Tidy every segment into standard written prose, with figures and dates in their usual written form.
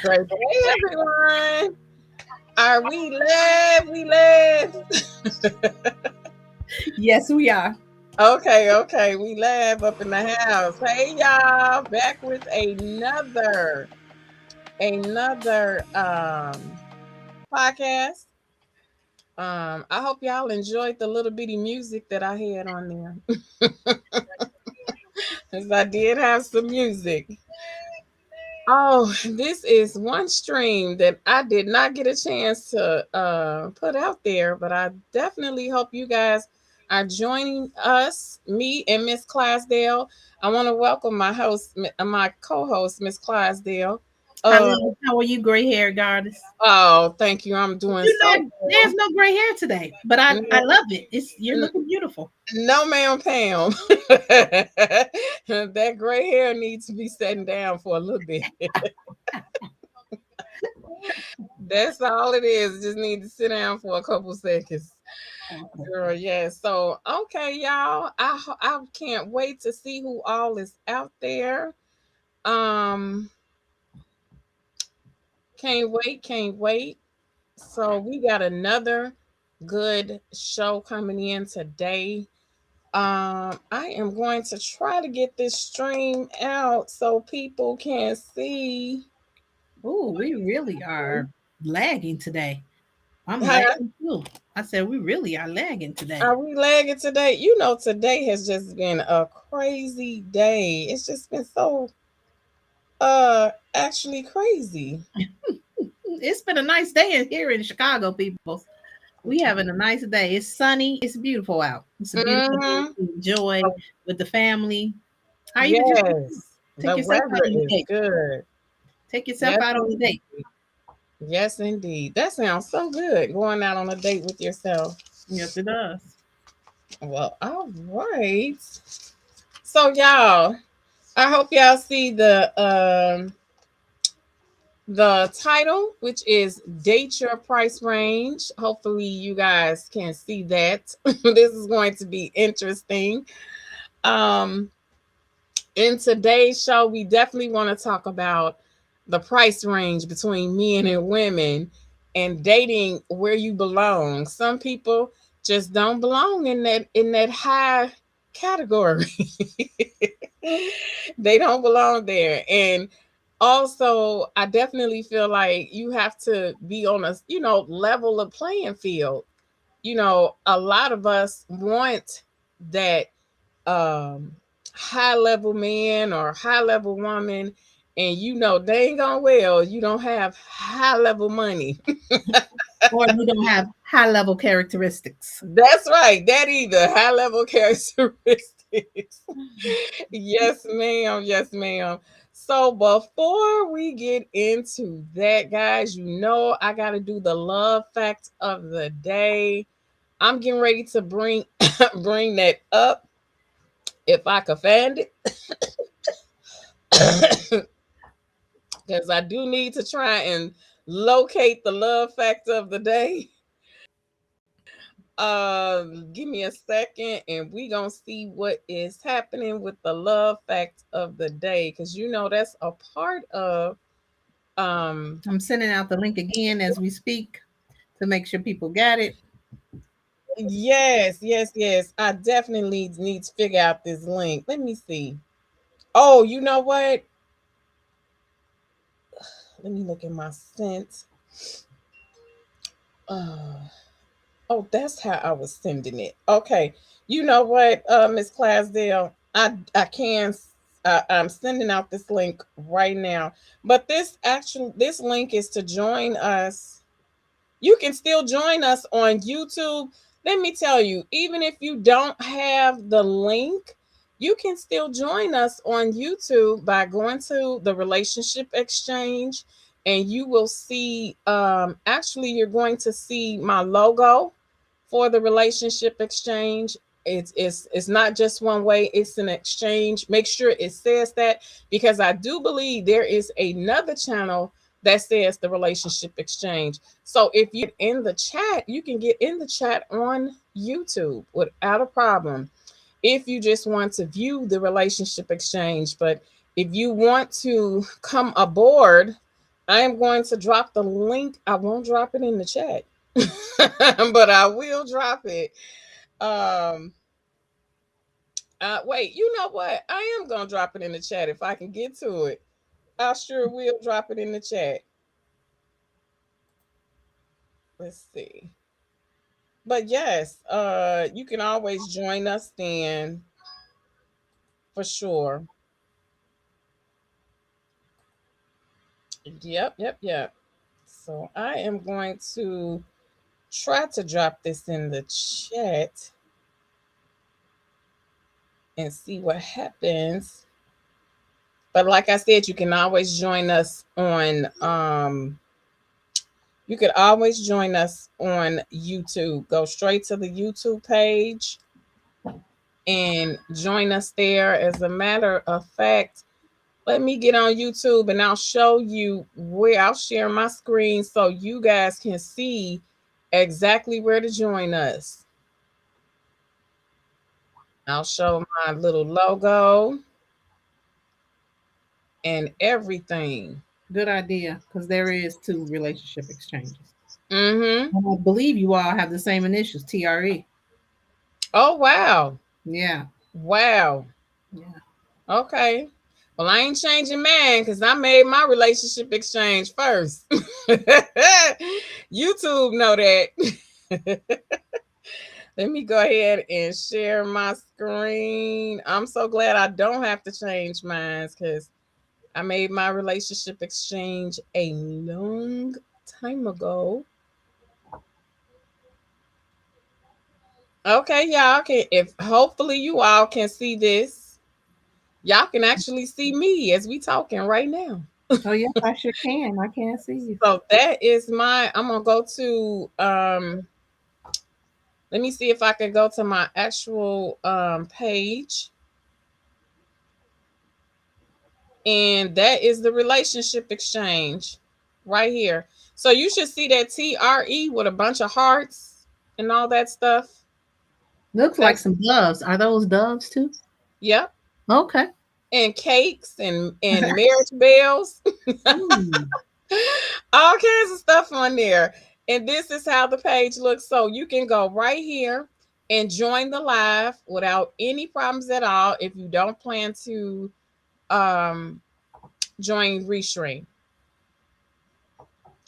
Great day, everyone. Are we live? We live. Yes, we are. Okay. We live up in the house. Hey, y'all. Back with another podcast. I hope y'all enjoyed the little bitty music that I had on there. Because I did have some music. Oh, this is one stream that I did not get a chance to put out there, but I definitely hope you guys are joining us, me and Miss Clydesdale. I want to welcome my host, my co-host, Miss Clydesdale. Uh, Hello, how are you, gray hair goddess? oh, thank you. I'm doing You so know, there's no gray hair today, but I, well. I love it. You're looking beautiful. No, ma'am, Pam. That gray hair needs to be setting down for a little bit. That's all it is. Just need to sit down for a couple seconds. Girl, yeah. So, okay, y'all. I can't wait to see who all is out there. Um, can't wait. So, we got another good show coming in today. I am going to try to get this stream out so people can see. Oh, we really are lagging today. I'm Huh? lagging too. I said we really are lagging today. Are we lagging today? You know, today has just been a crazy day. It's just been so actually crazy. It's been a nice day here in Chicago, people. We having a nice day. It's sunny. It's beautiful out. It's a beautiful day Mm-hmm. to enjoy with the family. How you been? Yes, Take the yourself out weather on a is date. good. Take yourself Yes, out on a date. indeed. Yes, indeed. That sounds so good. Going out on a date with yourself. Yes, it does. Well, all right. So, y'all, I hope y'all see the title, which is Date Your Price Range. Hopefully, you guys can see that. This is going to be interesting. Um, in today's show, we definitely want to talk about the price range between men and women and dating where you belong. Some people just don't belong in that high category. They don't belong there. And also, I definitely feel like you have to be on a, level of playing field. A lot of us want that um high level man or high level woman, and dang on well you don't have high level money. Or you don't have high level characteristics. That's right, that either high level characteristics. Yes ma'am. So before we get into that, guys, I gotta do the love fact of the day. I'm getting ready to bring bring that up if I can find it. Because I do need to try and locate the love fact of the day. Give me a second and we gonna see what is happening with the love fact of the day, because that's a part of I'm sending out the link again as we speak to make sure people got it. yes. I definitely need to figure out this link. Let me see. Oh, you know what? Let me look at my sent. Uh Oh, that's how I was sending it. Okay. You know what, Miss Clasdale? I'm sending out this link right now. But this link is to join us. You can still join us on YouTube. Let me tell you, even if you don't have the link, you can still join us on YouTube by going to the Relationship Exchange, and you will see, actually, you're going to see my logo for the Relationship Exchange. It's not just one way, it's an exchange. Make sure it says that, because I do believe there is another channel that says the Relationship Exchange. So if you in the chat, you can get in the chat on YouTube without a problem if you just want to view the Relationship Exchange. But if you want to come aboard I am going to drop the link. I won't drop it in the chat, but I will drop it. Um, wait, you know what? I am gonna drop it in the chat if I can get to it. I sure will drop it in the chat. Let's see. But yes, you can always join us then for sure. Yep. So I am going to try to drop this in the chat and see what happens. But like I said, you can always join us on you could always join us on YouTube. Go straight to the YouTube page and join us there. As a matter of fact, let me get on YouTube and I'll show you where I'll share my screen so you guys can see exactly where to join us. I'll show my little logo and everything. Good idea, because there is 2 relationship exchanges. Mm-hmm. I believe you all have the same initials, TRE. Oh, wow. Yeah. Wow. Yeah. Okay. Well, I ain't changing mine because I made my relationship exchange first. YouTube know that. Let me go ahead and share my screen. I'm so glad I don't have to change mine because I made my relationship exchange a long time ago. Okay, y'all can, if hopefully you all can see this. Y'all can actually see me as we talking right now. Oh yes, I sure can. I can't see you. So that is my, I'm gonna go to let me see if I can go to my actual page. And that is the relationship exchange right here. So you should see that TRE with a bunch of hearts and all that stuff. Looks like some doves. Are those doves too? Yep. Okay. And cakes and marriage bells. All kinds of stuff on there. And this is how the page looks. So you can go right here and join the live without any problems at all if you don't plan to join Restream.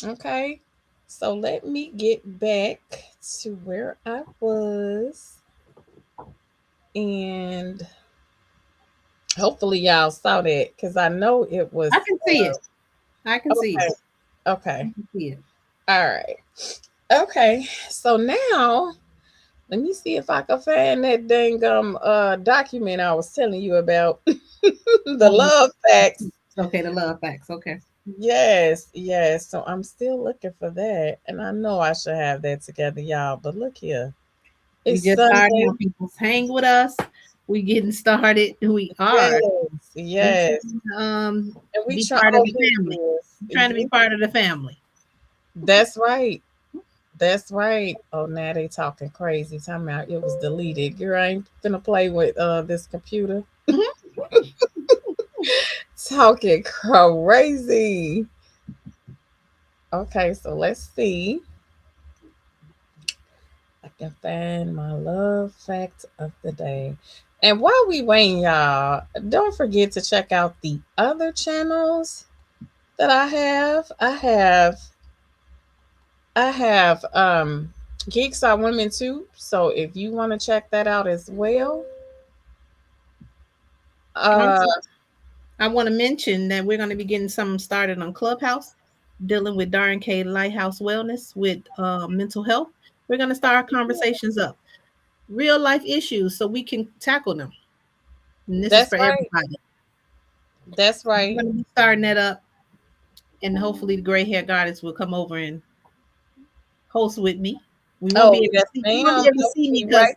Okay. So let me get back to where I was. And hopefully y'all saw that because I know it was. I can see it. I can see it. Okay. I can see it. All right. Okay. So now let me see if I can find that dang document I was telling you about. The love facts. Okay, the love facts. Okay. Yes. So I'm still looking for that. And I know I should have that together, y'all. But look here. We just started now, people. Hang with us. We getting started. We are. Yes. And we part of the family. Trying to be part of the family. That's right. That's right. Oh, now they talking crazy. Talking about it was deleted. Girl, I ain't gonna play with this computer. Talking crazy. Okay, so let's see. I can find my love fact of the day. And while we waiting, y'all, don't forget to check out the other channels that I have. I have Geeks Are Women too. So if you want to check that out as well. I want to mention that we're going to be getting something started on Clubhouse, dealing with Darren K. Lighthouse Wellness with mental health. We're going to start conversations up, real life issues, so we can tackle them. And this is for everybody. That's right. We're going to be starting that up, and hopefully the gray hair goddess will come over and host with me. We won't be able to see me because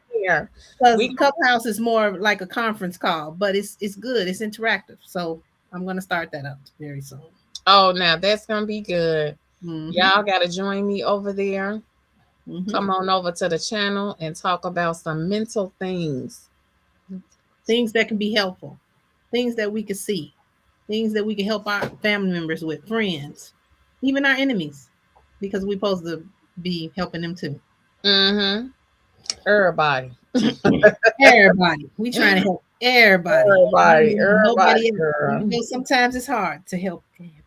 Clubhouse is more like a conference call, but it's good. It's interactive. So I'm going to start that up very soon. Oh, now that's going to be good. Mm-hmm. Y'all got to join me over there. Mm-hmm. Come on over to the channel and talk about some mental things. Things that can be helpful. Things that we can see. Things that we can help our family members with, friends. even our enemies, because we're supposed to be helping them too. Mm-hmm. Everybody. Everybody. We trying to help everybody. Nobody else. Girl. You know, sometimes it's hard to help everybody.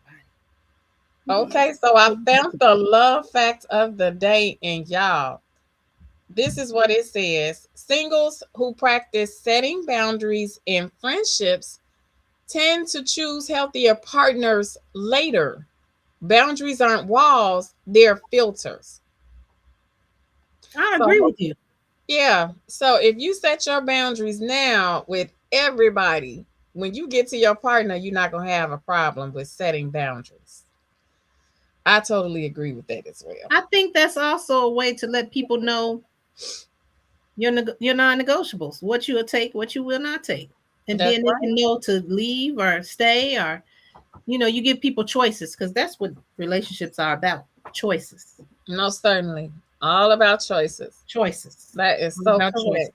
Okay, so I found the love fact of the day, and y'all, this is what it says. Singles who practice setting boundaries in friendships tend to choose healthier partners later. Boundaries aren't walls, they're filters. I agree with you. Yeah. So if you set your boundaries now with everybody, when you get to your partner, you're not going to have a problem with setting boundaries. I totally agree with that as well. I think that's also a way to let people know your non-negotiables, what you will take, what you will not take. And then they can know to leave or stay, or, you know, you give people choices, because that's what relationships are about. Choices. No, certainly. All about choices. Choices. That is so correct.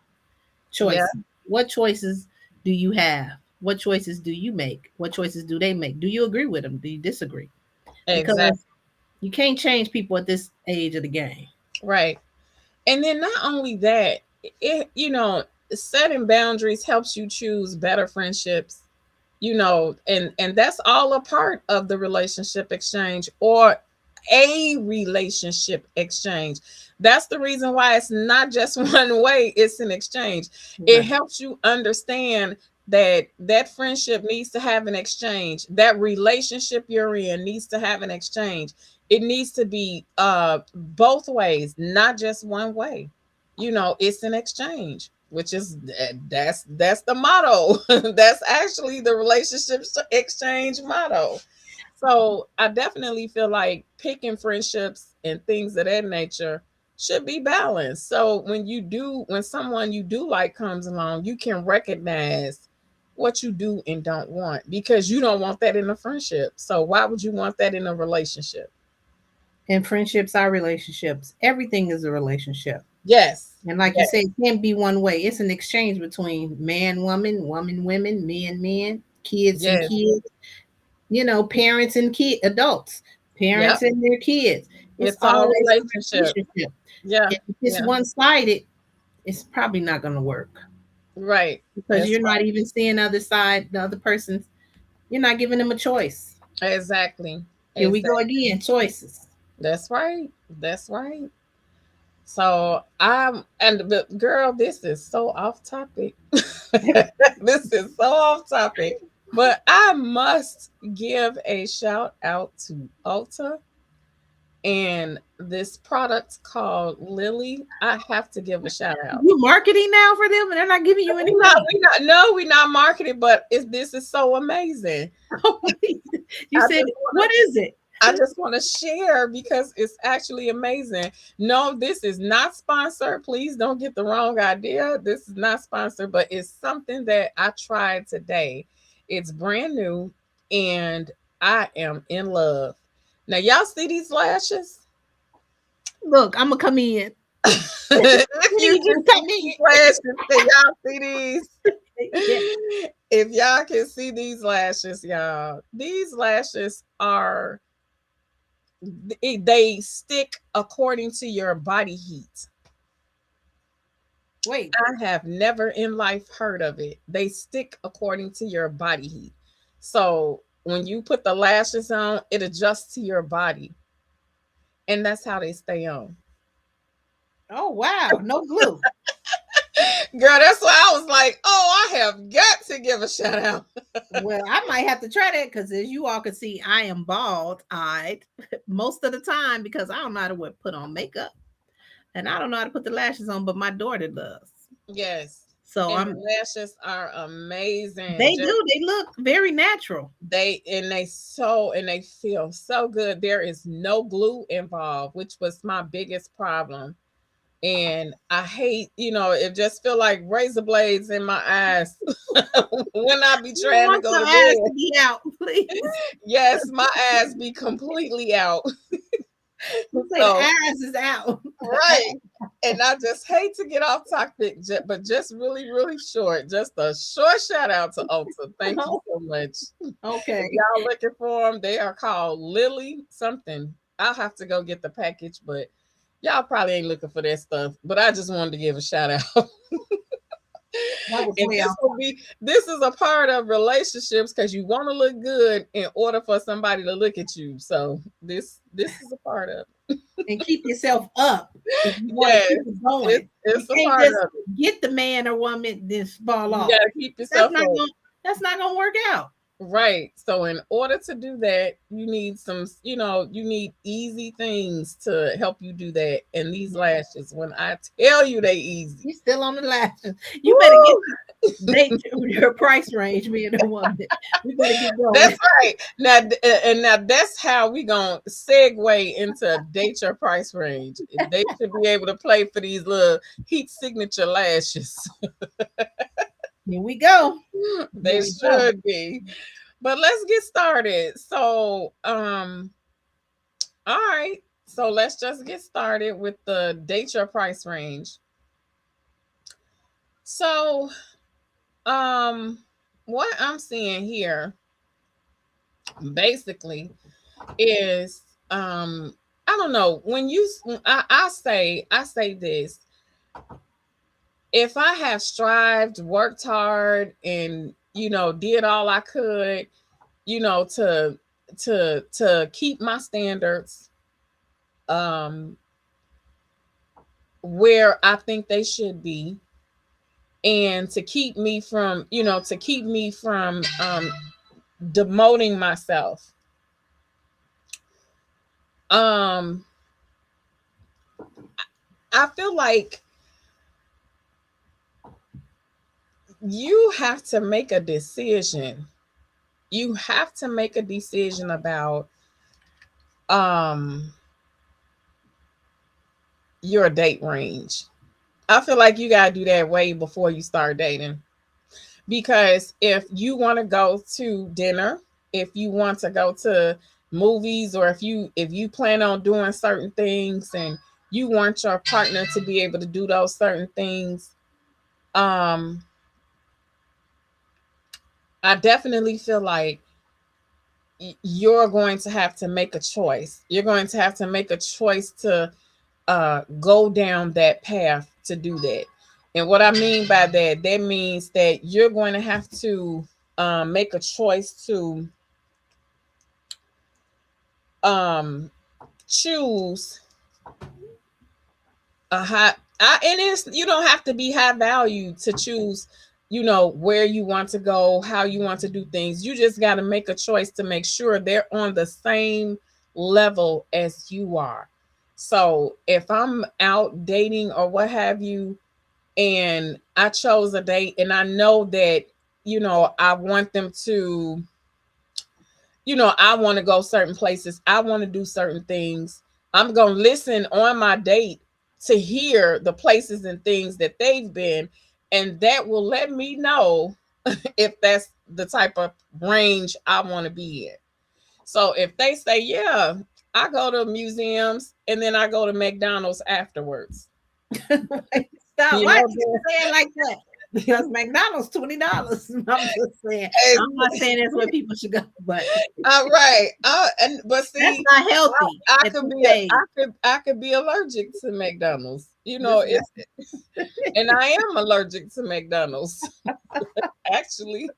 Choices. Yeah. What choices do you have? What choices do you make? What choices do they make? Do you agree with them? Do you disagree? Because you can't change people at this age of the game. Right. And then not only that, you know, setting boundaries helps you choose better friendships, you know, and that's all a part of the relationship exchange, or a relationship exchange. That's the reason why it's not just one way, it's an exchange. Right. It helps you understand that friendship needs to have an exchange. That relationship you're in needs to have an exchange. It needs to be both ways, not just one way. You know, it's an exchange, which is that's the motto. That's actually the relationship exchange motto. So I definitely feel like picking friendships and things of that nature should be balanced. So when someone you do like comes along, you can recognize what you do and don't want, because you don't want that in a friendship. So why would you want that in a relationship? And friendships are relationships. Everything is a relationship. Yes. And like you say, it can't be one way. It's an exchange between man, woman, woman, women, men, kids and kids. You know, parents and adults, parents and their kids. It's always a relationship. Yeah. If it's one-sided, it's probably not going to work. Right. Because you're not even seeing the other person's, you're not giving them a choice. Exactly. Here we go again, choices. That's right. That's right. So girl, this is so off topic. This is so off topic. But I must give a shout out to Ulta and this product called Lily. I have to give a shout out. You marketing now for them, and they're not giving you any money? We're not marketing, but this is so amazing. You said, what is it? I just want to share because it's actually amazing. No, this is not sponsored. Please don't get the wrong idea. This is not sponsored, but it's something that I tried today. It's brand new and I am in love. Now, y'all see these lashes? Look, I'm going to come in. You just come in. Lashes, can y'all see these? If y'all can see these lashes, y'all, these lashes are... they stick according to your body heat. Wait, I have never in life heard of it. They stick according to your body heat. So when you put the lashes on, it adjusts to your body. And that's how they stay on. Oh, wow. No glue. Girl, that's why I was like, oh, I have got to give a shout out. Well, I might have to try that, because as you all can see, I am bald-eyed most of the time because I don't know how to put on makeup. And I don't know how to put the lashes on, but my daughter does. Yes. So the lashes are amazing. They do. They look very natural. They feel so good. There is no glue involved, which was my biggest problem. And I hate, it just feel like razor blades in my eyes when I be trying to go to bed. To be out, please. Yes, my eyes be completely out. The eyes is out. Right. And I just hate to get off topic, but just really, really short. Just a short shout out to Ulta. Thank you so much. Okay. If y'all looking for them, they are called Lily something. I'll have to go get the package, but y'all probably ain't looking for that stuff. But I just wanted to give a shout out. And this is a part of relationships because you want to look good in order for somebody to look at you. So this is a part of it. And keep yourself up. If you want to keep it going. It's a part of it. Get the man or woman this fall off. You gotta keep yourself up. That's not gonna work out. Right. So in order to do that, you need some, you need easy things to help you do that. And these lashes, when I tell you they easy. You're still on the lashes. You better get your price range, being a woman. You better get going. That's right. Now that's how we gonna segue into date your price range. They should be able to play for these little heat signature lashes. Here we go. They should be. But let's get started. So, all right. So let's just get started with the date your price range. So, what I'm seeing here basically is, I don't know, when I say this, if I have strived, worked hard, and did all I could, to keep my standards where I think they should be, and to keep me from, demoting myself. I feel like you have to make a decision. You have to make a decision about your date range. I feel like you got to do that way before you start dating. Because if you want to go to dinner, if you want to go to movies, or if you plan on doing certain things and you want your partner to be able to do those certain things, I definitely feel like you're going to have to make a choice. You're going to have to make a choice to go down that path to do that. And what I mean by that means that you're going to have to make a choice to choose a high. You don't have to be high value to choose, where you want to go, how you want to do things. You just got to make a choice to make sure they're on the same level as you are. So if I'm out dating or what have you, and I chose a date and I know that, I want them to, I want to go certain places, I want to do certain things, I'm going to listen on my date to hear the places and things that they've been. And that will let me know if that's the type of range I want to be in. So if they say, yeah, I go to museums and then I go to McDonald's afterwards. Stop. Why you say it like that? Because McDonald's $20. I'm just saying. I'm not saying that's where people should go, but right. But see, that's not healthy. I could be allergic to McDonald's. And I am allergic to McDonald's, actually.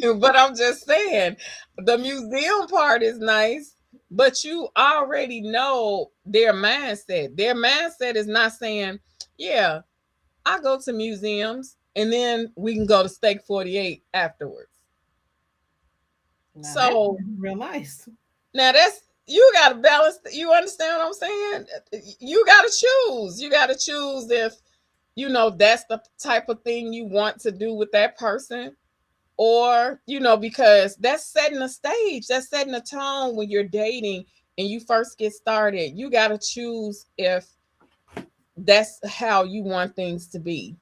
But I'm just saying, the museum part is nice, but you already know their mindset. Their mindset is not saying, yeah, I go to museums and then we can go to Steak 48 afterwards. Now so real nice. Now you got to balance. You understand what I'm saying? You got to choose. You got to choose if, that's the type of thing you want to do with that person, or, because that's setting a stage. That's setting a tone when you're dating and you first get started. You got to choose if that's how you want things to be.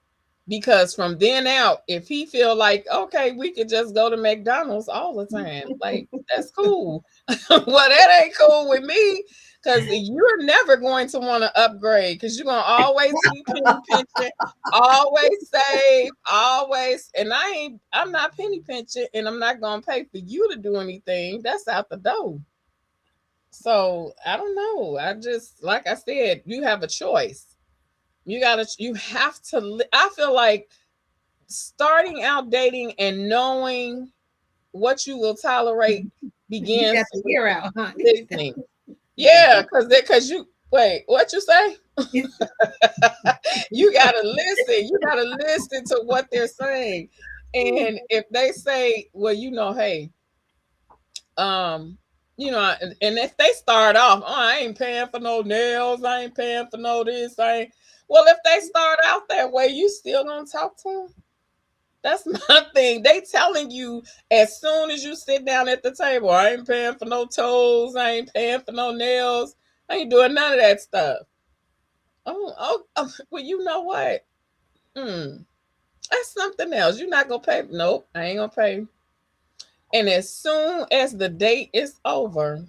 Because from then out, if he feel like, okay, we could just go to McDonald's all the time, like, that's cool. Well, that ain't cool with me. because you're never going to want to upgrade because you're gonna always be penny pinching, always save, always. And I'm not penny pinching, and I'm not gonna pay for you to do anything. That's out the door. So I don't know. I just, like I said, you have a choice. You have to. I feel like starting out dating and knowing what you will tolerate begins to hear out, huh? listening. Yeah, because you wait, what you say? You gotta listen. You gotta listen to what they're saying. And if they say, well, hey, and if they start off, oh, I ain't paying for no nails, I ain't paying for no this, well, if they start out that way, you still gonna talk to them? That's my thing. They telling you as soon as you sit down at the table, I ain't paying for no toes, I ain't paying for no nails, I ain't doing none of that stuff. Oh, well, you know what? That's something else. You're not gonna pay. Nope, I ain't gonna pay. And as soon as the date is over,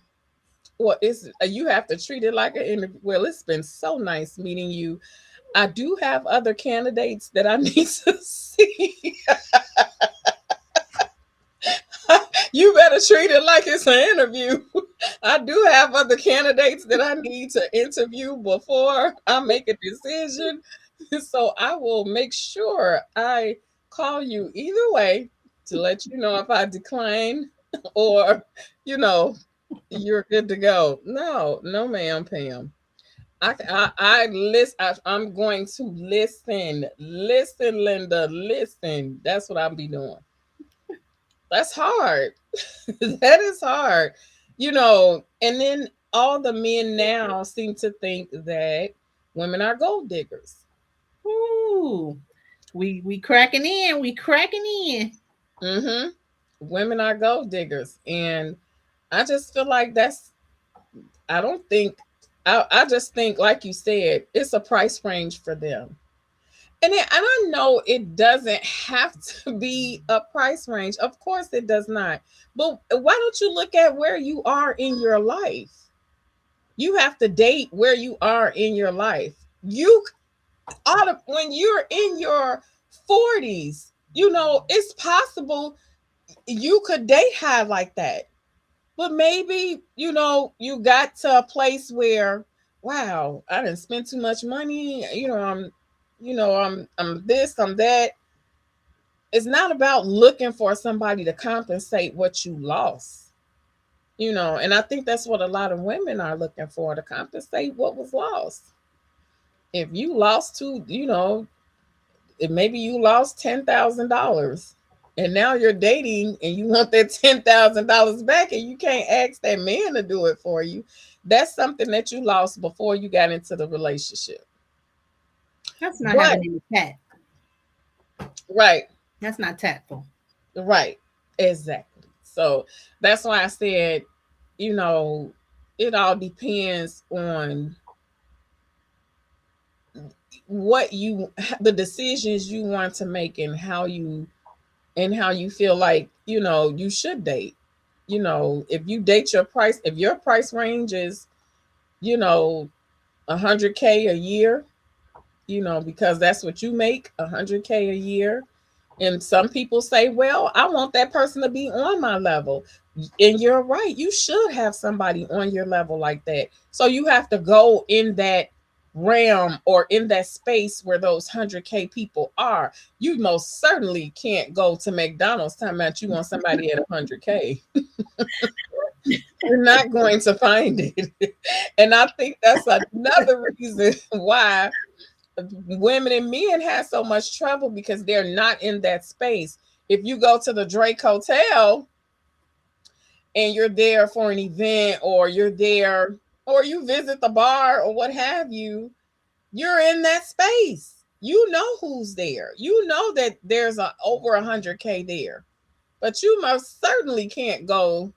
well, you have to treat it like an interview. Well, it's been so nice meeting you. I do have other candidates that I need to see. You better treat it like it's an interview. I do have other candidates that I need to interview before I make a decision. So I will make sure I call you either way to let you know if I decline or, you're good to go. No, ma'am, Pam. I'm going to listen, Linda, listen. That's what I'll be doing. That's hard. That is hard, and then all the men now seem to think that women are gold diggers. Ooh, we cracking in. We cracking in. Mm-hmm. Women are gold diggers, and I just feel like I just think, like you said, it's a price range for them. And I know it doesn't have to be a price range. Of course it does not. But why don't you look at where you are in your life? You have to date where you are in your life. When you're in your 40s, it's possible you could date high like that. But maybe, you got to a place where, wow, I didn't spend too much money. I'm this, I'm that. It's not about looking for somebody to compensate what you lost. And I think that's what a lot of women are looking for, to compensate what was lost. If you lost maybe you lost $10,000 and now you're dating and you want that $10,000 back and you can't ask that man to do it for you. That's something that you lost before you got into the relationship. That's not having any tact. Right. That's not tactful. Right. Exactly. So that's why I said, it all depends on the decisions you want to make and how you feel like, you should date. If you date if your price range is, $100K a year, because that's what you make, $100K a year. And some people say, well, I want that person to be on my level. And you're right. You should have somebody on your level like that. So you have to go in that realm or in that space where those 100K people are. You most certainly can't go to McDonald's talking about you want somebody at 100K. You're not going to find it. And I think that's another reason why women and men have so much trouble, because they're not in that space. If you go to the Drake Hotel and you're there for an event, or you're there, or you visit the bar or what have you, you're in that space. You know who's there. You know that there's over 100K there. But you most certainly can't go,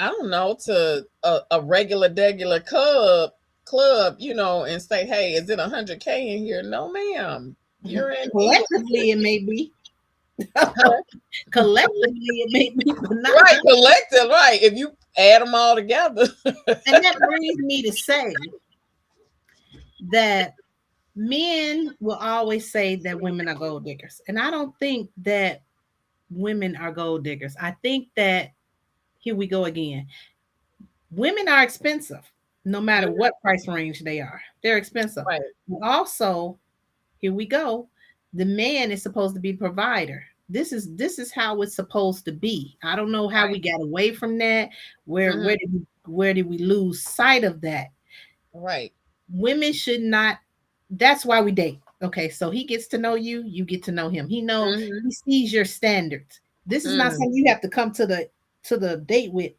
I don't know, to a regular club, and say, hey, is it 100K in here? No, ma'am. You're in. Collectively, it may be. Collectively, it may be, but not right. Collective, right. add them all together. And that brings me to say that men will always say that women are gold diggers. And I don't think that women are gold diggers. I think that, here we go again. Women are expensive, no matter what price range they are. They're expensive. Right. Also, here we go. The man is supposed to be the provider. This is how it's supposed to be. I don't know how we got away from that. Where did we lose sight of that? Right. Women should not. That's why we date. Okay, so he gets to know you, you get to know him. He knows, he sees your standards. This is not something you have to come to the date with.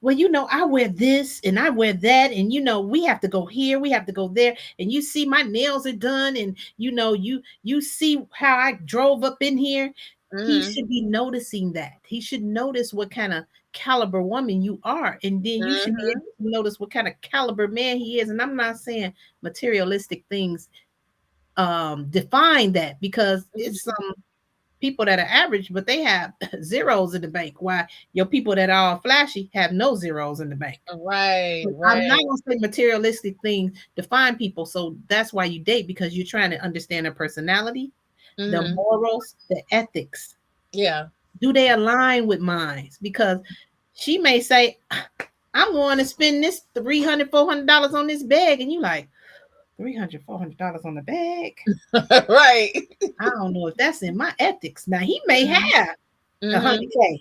Well, you know, I wear this and I wear that, and you know, we have to go here, we have to go there, and you see my nails are done, and you know, you see how I drove up in here. He should be noticing that. He should notice what kind of caliber woman you are, and then you should be able to notice what kind of caliber man he is. And I'm not saying materialistic things define that, because it's some people that are average, but they have zeros in the bank, while your people that are all flashy have no zeros in the bank. Right. I'm not gonna say materialistic things define people. So that's why you date, because you're trying to understand their personality, the morals, the ethics. Yeah. Do they align with mine? Because she may say, I'm going to spend this $300, $400 on this bag, and you like, $300, $400 on the bag. Right. I don't know if that's in my ethics. Now he may have $100K.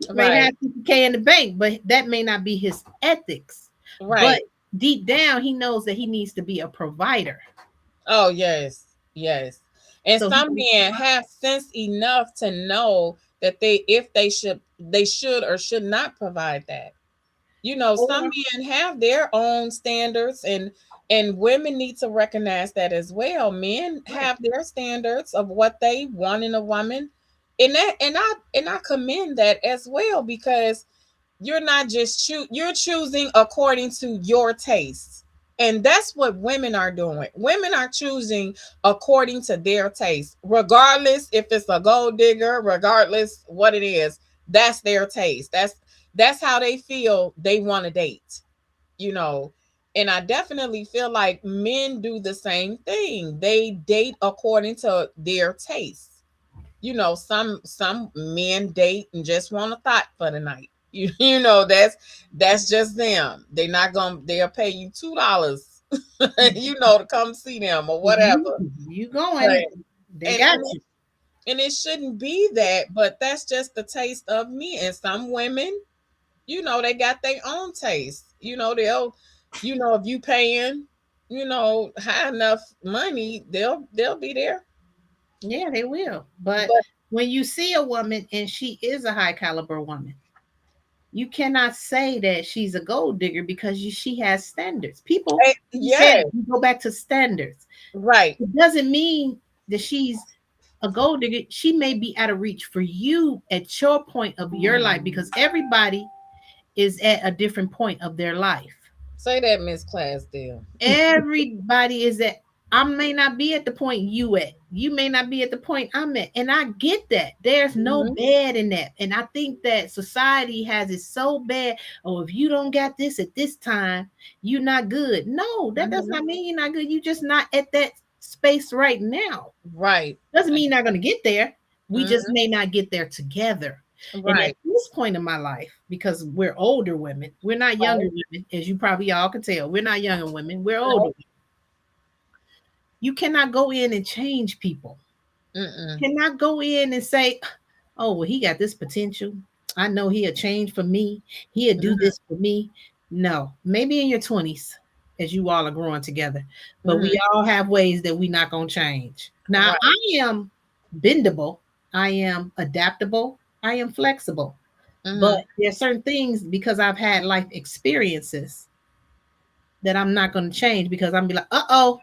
He may have $50K in the bank, but that may not be his ethics. Right. But deep down, he knows that he needs to be a provider. Oh, yes. Yes. And so some men have sense enough to know that they should or should not provide that. You know, some men have their own standards, and women need to recognize that as well. Men have their standards of what they want in a woman, and I commend that as well, because you're not just you're choosing according to your tastes. And that's what women are doing. Women are choosing according to their taste, regardless if it's a gold digger, regardless what it is. That's their taste. That's how they feel they want to date, you know. And I definitely feel like men do the same thing. They date according to their tastes. You know, some men date and just want a thought for the night. You know, that's just them. They'll pay you $2, you know, to come see them or whatever. You going. They got you. And it shouldn't be that, but that's just the taste of me. And some women, you know, they got their own taste. You know, if you paying, you know, high enough money, they'll be there. Yeah, they will. But when you see a woman and she is a high caliber woman, you cannot say that she's a gold digger, because she has standards. People, you go back to standards. Right. It doesn't mean that she's a gold digger. She may be out of reach for you at your point of your life, because everybody is at a different point of their life. Say that, Miss Clasdale. Everybody is at. I may not be at the point you at. You may not be at the point I'm at. And I get that. There's no bad in that. And I think that society has it so bad. Oh, if you don't got this at this time, you're not good. No, that does not mean you're not good. You're just not at that space right now. Right. Doesn't mean you're not going to get there. We just may not get there together. Right. And at this point in my life, because we're older women, we're not younger women, as you probably all can tell. We're not younger women. We're older women. You cannot go in and change people. Cannot go in and say, oh, well, he got this potential. I know he'll change for me. He'll do this for me. No, maybe in your 20s, as you all are growing together. But we all have ways that we're not going to change. Now, I am bendable. I am adaptable. I am flexible. But there are certain things, because I've had life experiences, that I'm not going to change, because I'm be like, uh-oh,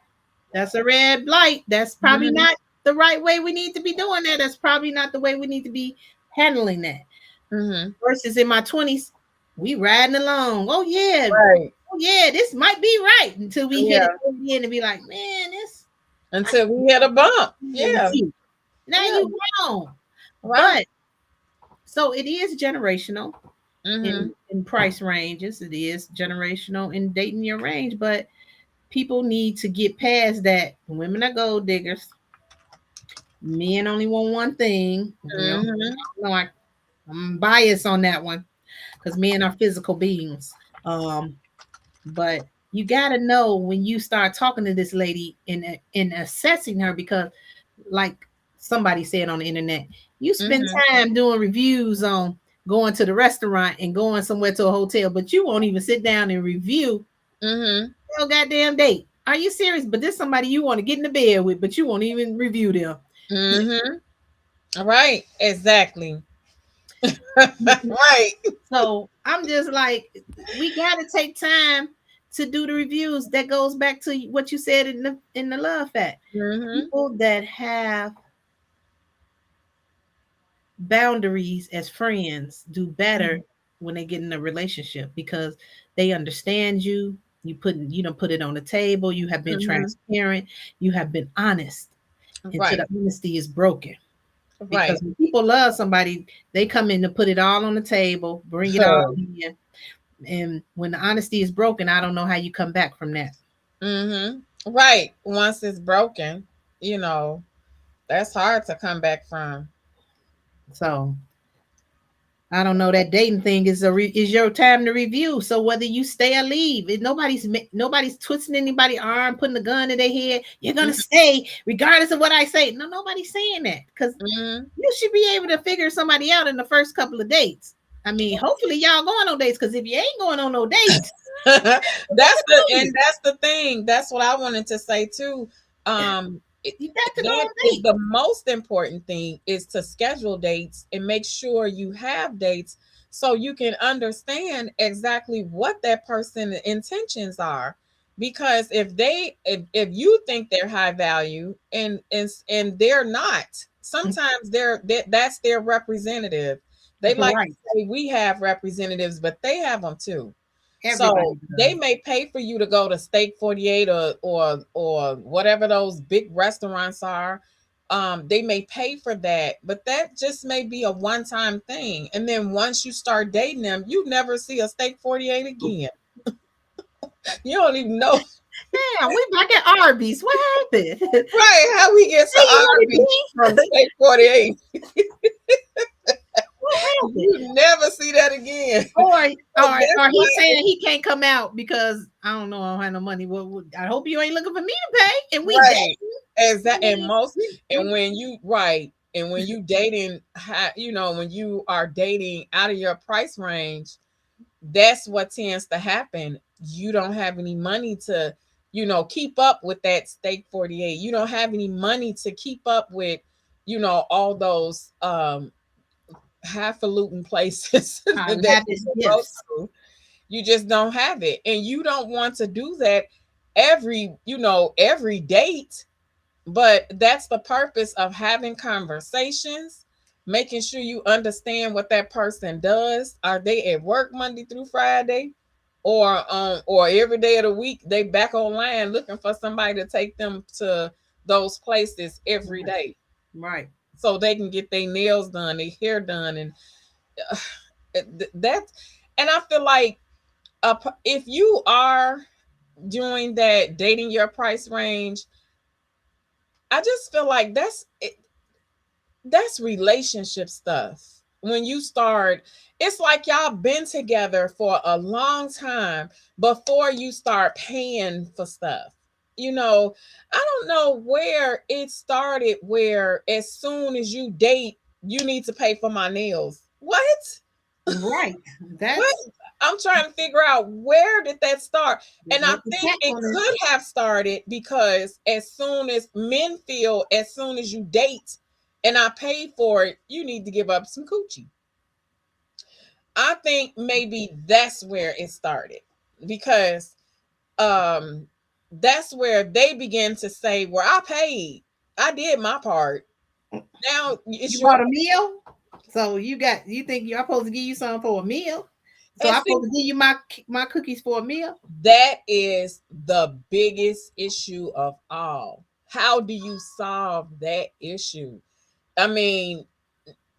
that's a red light. That's probably not the right way we need to be doing that. That's probably not the way we need to be handling that. Versus in my 20s, we riding along. Oh, yeah. Right. Oh, yeah, this might be right, until we hit it again and be like, man, this. Until we hit a bump. Yeah. Now you wrong. Right. But so it is generational. And in price ranges. It is generational in dating your range, but people need to get past that. Women are gold diggers. Men only want one thing. I'm biased on that one because men are physical beings. But you got to know when you start talking to this lady in assessing her, because like somebody said on the internet, you spend time doing reviews on going to the restaurant and going somewhere to a hotel, but you won't even sit down and review no goddamn date. Are you serious? But this somebody you want to get in the bed with, but you won't even review them. Right, exactly. Right. So I'm just like, we got to take time to do the reviews. That goes back to what you said in the love fact. People that have boundaries as friends do better when they get in a relationship, because they understand you. You don't put it on the table. You have been transparent. You have been honest until the honesty is broken. Because when people love somebody, they come in to put it all on the table, bring it all in. And when the honesty is broken, I don't know how you come back from that. Right. Once it's broken, that's hard to come back from. So I don't know, that dating thing is your time to review. So whether you stay or leave, nobody's twisting anybody's arm, putting a gun in their head. You're gonna stay regardless of what I say. No, nobody's saying that, because you should be able to figure somebody out in the first couple of dates. I mean, hopefully y'all going on dates, because if you ain't going on no dates, that's the thing. That's what I wanted to say too. You got to go on dates. The most important thing is to schedule dates and make sure you have dates so you can understand exactly what that person's intentions are. Because if you think they're high value and they're not, sometimes that's their representative. They like to say we have representatives, but they have them too. So they may pay for you to go to Steak 48 or whatever those big restaurants are. They may pay for that, but that just may be a one-time thing. And then once you start dating them, you never see a Steak 48 again. You don't even know. Yeah, we back at Arby's. What happened? Right? How we get to Arby's from Steak 48? You never see that again. Or he's saying he can't come out because I don't know, I don't have no money. Well, I hope you ain't looking for me to pay. And we exactly. And when you dating, when you are dating out of your price range, that's what tends to happen. You don't have any money to, keep up with that Steak 48. You don't have any money to keep up with, all those highfalutin places that you go to. You just don't have it, and you don't want to do that every date. But that's the purpose of having conversations, making sure you understand what that person does. Are they at work Monday through Friday, or every day of the week they back online looking for somebody to take them to those places every day, right? So they can get their nails done, their hair done, and that. And I feel like if you are doing that, dating your price range, I just feel like that's relationship stuff. When you start, it's like y'all been together for a long time before you start paying for stuff. I don't know where it started, where as soon as you date, you need to pay for my nails. What? Right. What? I'm trying to figure out, where did that start? And I think it could have started because as soon as men feel, as soon as you date and I pay for it, you need to give up some coochie. I think maybe that's where it started, because that's where they begin to say, well, I paid. I did my part. Now you bought a meal. So you think you're supposed to give you something for a meal? So I'm supposed to give you my cookies for a meal? That is the biggest issue of all. How do you solve that issue? I mean,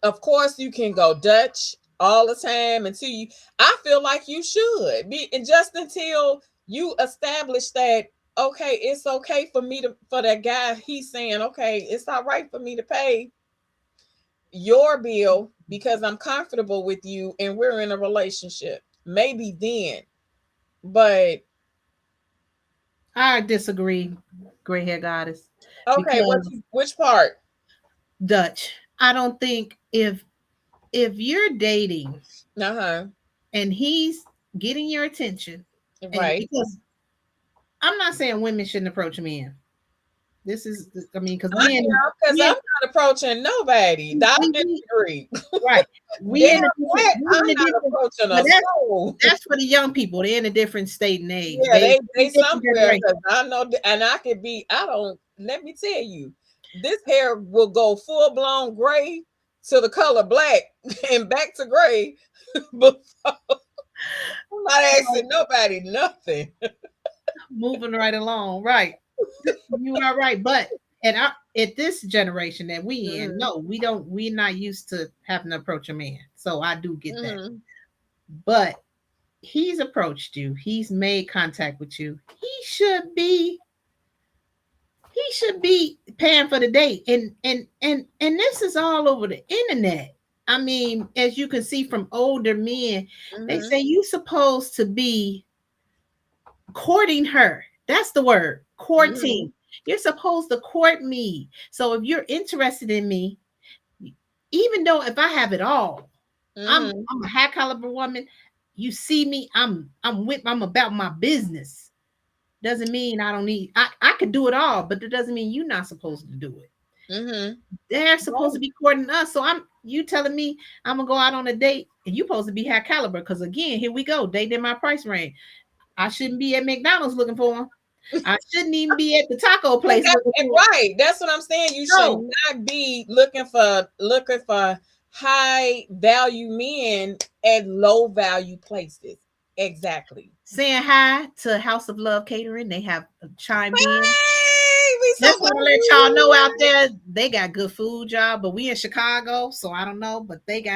of course you can go Dutch all the time until you, I feel like you should be, and just until you establish that, okay, it's okay for me to, for that guy, he's saying, okay, it's all right for me to pay your bill because I'm comfortable with you and we're in a relationship. Maybe then. But I disagree, gray hair goddess. okay, which part? Dutch. I don't think if you're dating and he's getting your attention, and because I'm not saying women shouldn't approach men. This is, I mean, because I'm not approaching nobody. Right. I'm not approaching a soul. That's for the young people. They're in a different state and age. Yeah, they somewhere. I know, and I could be. I don't. Let me tell you, this hair will go full blown gray to the color black and back to gray. Before. I'm not asking nobody nothing. Moving right along, right? You are right, but at this generation that we in, no, we're not used to having to approach a man. So I do get that. But he's approached you, he's made contact with you. He should be paying for the date. And this is all over the internet. I mean, as you can see from older men, they say you supposed to be courting her. That's the word, courting. You're supposed to court me. So if you're interested in me, even though if I have it all, I'm a high caliber woman. You see me, I'm about my business. Doesn't mean I don't need. I could do it all, but that doesn't mean you're not supposed to do it. They're supposed to be courting us. So you telling me I'm gonna go out on a date, and you're supposed to be high caliber. Because again, here we go, date in my price range. I shouldn't be at McDonald's looking for them. I shouldn't even be at the taco place. Right. That's what I'm saying. You should not be looking for high value men at low value places. Exactly. Saying hi to House of Love Catering. They have chimed in. Just want to let y'all know out there, they got good food, y'all. But we in Chicago, so I don't know. But they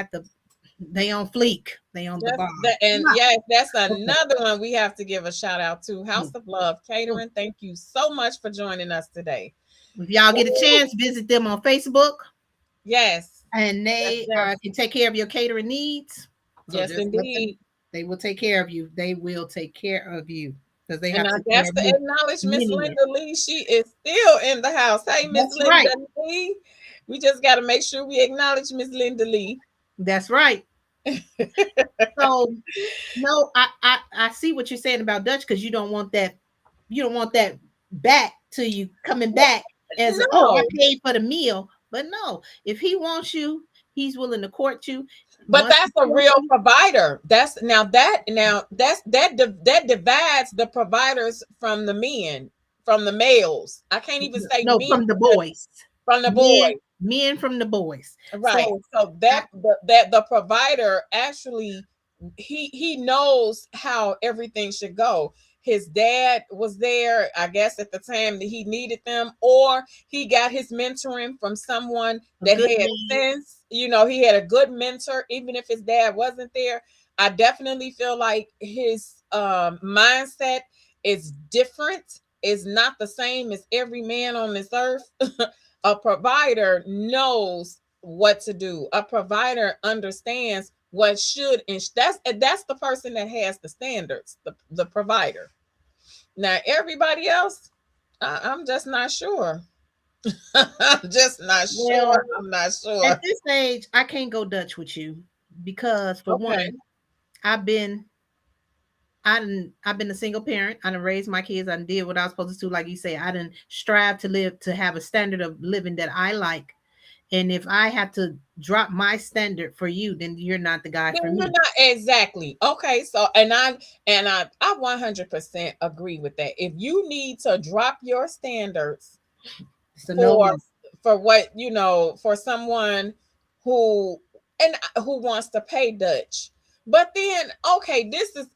on fleek. They on the bar. And yes, that's another one we have to give a shout out to. House of Love Catering. Thank you so much for joining us today. If y'all get a chance, visit them on Facebook. Yes. And they can take care of your catering needs. So yes, indeed. They will take care of you. They will take care of you. Because they have to acknowledge Miss Linda Lee. She is still in the house. Hey, Miss Linda Lee. We just got to make sure we acknowledge Miss Linda Lee. That's right. So no, I see what you're saying about Dutch, because you don't want that back to you coming back as I paid for the meal. But no, if he wants you, he's willing to court you. But that's a real provider. That divides the providers from the men, from the males. I can't even say from the boys. From the boys. Men from the boys. Right. So the provider actually he knows how everything should go. His dad was there, I guess, at the time that he needed them, or he got his mentoring from someone that had sense. You know, he had a good mentor, even if his dad wasn't there. I definitely feel like his mindset is different. It's not the same as every man on this earth. A provider knows what to do. A provider understands what should, and that's the person that has the standards, the provider. Now everybody else, I'm just not sure. I'm just not sure. Well, I'm not sure. At this age, I can't go Dutch with you because for one, I've been a single parent. I done raised my kids. I done did what I was supposed to do. Like you say, I done strive to have a standard of living that I like. And if I have to drop my standard for you, then you're not the guy for me. Not exactly. Okay. So, and I 100% agree with that. If you need to drop your standards for what, for someone who wants to pay Dutch. But then, okay,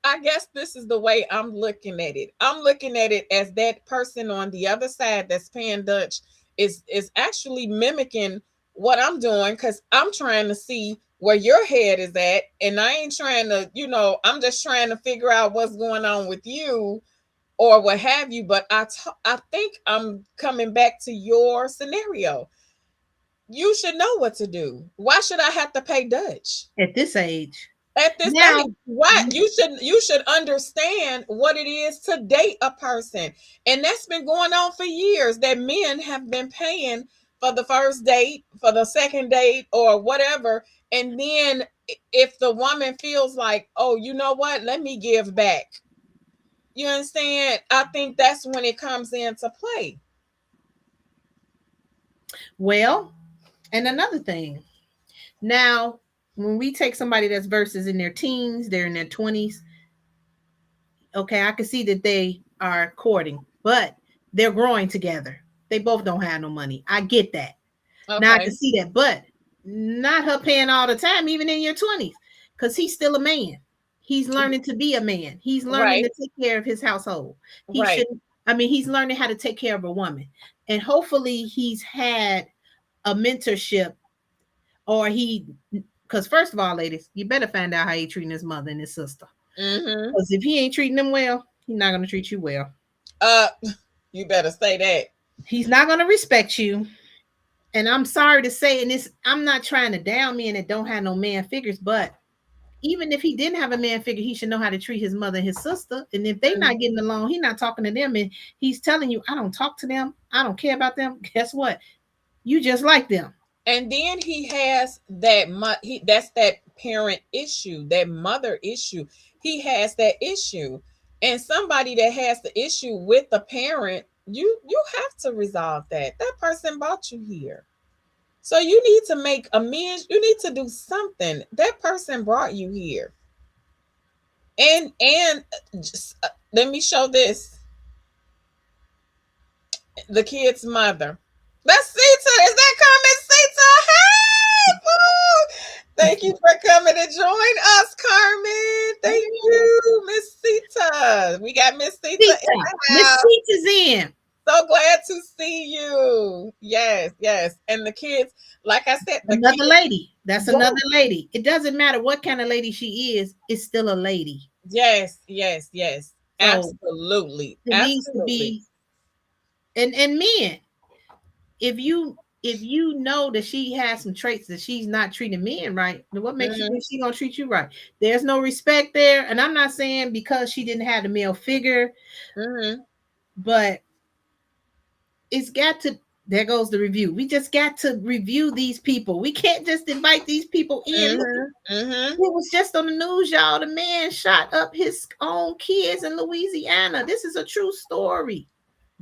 I guess this is the way I'm looking at it. I'm looking at it as that person on the other side that's paying Dutch is actually mimicking what I'm doing, because I'm trying to see where your head is at, and I ain't trying to, I'm just trying to figure out what's going on with you or what have you. But I think I'm coming back to your scenario. You should know what to do. Why should I have to pay Dutch at this age? At this now, age, what you should understand what it is to date a person, and that's been going on for years. That men have been paying for the first date, for the second date, or whatever, and then if the woman feels like, oh, you know what, let me give back. You understand? I think that's when it comes into play. Well, and another thing. Now, when we take somebody that's versus in their teens, they're in their 20s. Okay, I can see that they are courting, but they're growing together. They both don't have no money. I get that. Okay. Now I can see that, but not her paying all the time, even in your 20s, because he's still a man. He's learning to be a man. He's learning to take care of his household. He's learning how to take care of a woman. And hopefully he's had a mentorship, or because first of all, ladies, you better find out how he's treating his mother and his sister. Because if he ain't treating them well, he's not going to treat you well. You better say that. He's not going to respect you. And I'm sorry to say, and I'm not trying to down men that don't have no man figures, but even if he didn't have a man figure, he should know how to treat his mother and his sister. And if they're not getting along, he's not talking to them, and he's telling you, I don't talk to them, I don't care about them. Guess what? You just like them. And then he has that's that parent issue, that mother issue. He has that issue. And somebody that has the issue with the parent, you have to resolve that. That person brought you here. So you need to make amends. You need to do something. That person brought you here. And just, let me show this. The kid's mother. That's Sita. Is that coming, Sita? Hey, boo! Thank you for coming to join us, Carmen. Thank you, Miss Sita. We got Miss Sita in the house. Miss Sita's in. So glad to see you. Yes. And the kids, like I said, another lady. That's another lady. It doesn't matter what kind of lady she is. It's still a lady. Yes. Absolutely. It needs to be. And men, if you know that she has some traits that she's not treating men right, then what makes you think she's gonna treat you right? There's no respect there. And I'm not saying because she didn't have the male figure, but it's got to, there goes the review. We just got to review these people. We can't just invite these people in. It was just on the news, y'all. The man shot up his own kids in Louisiana. This is a true story.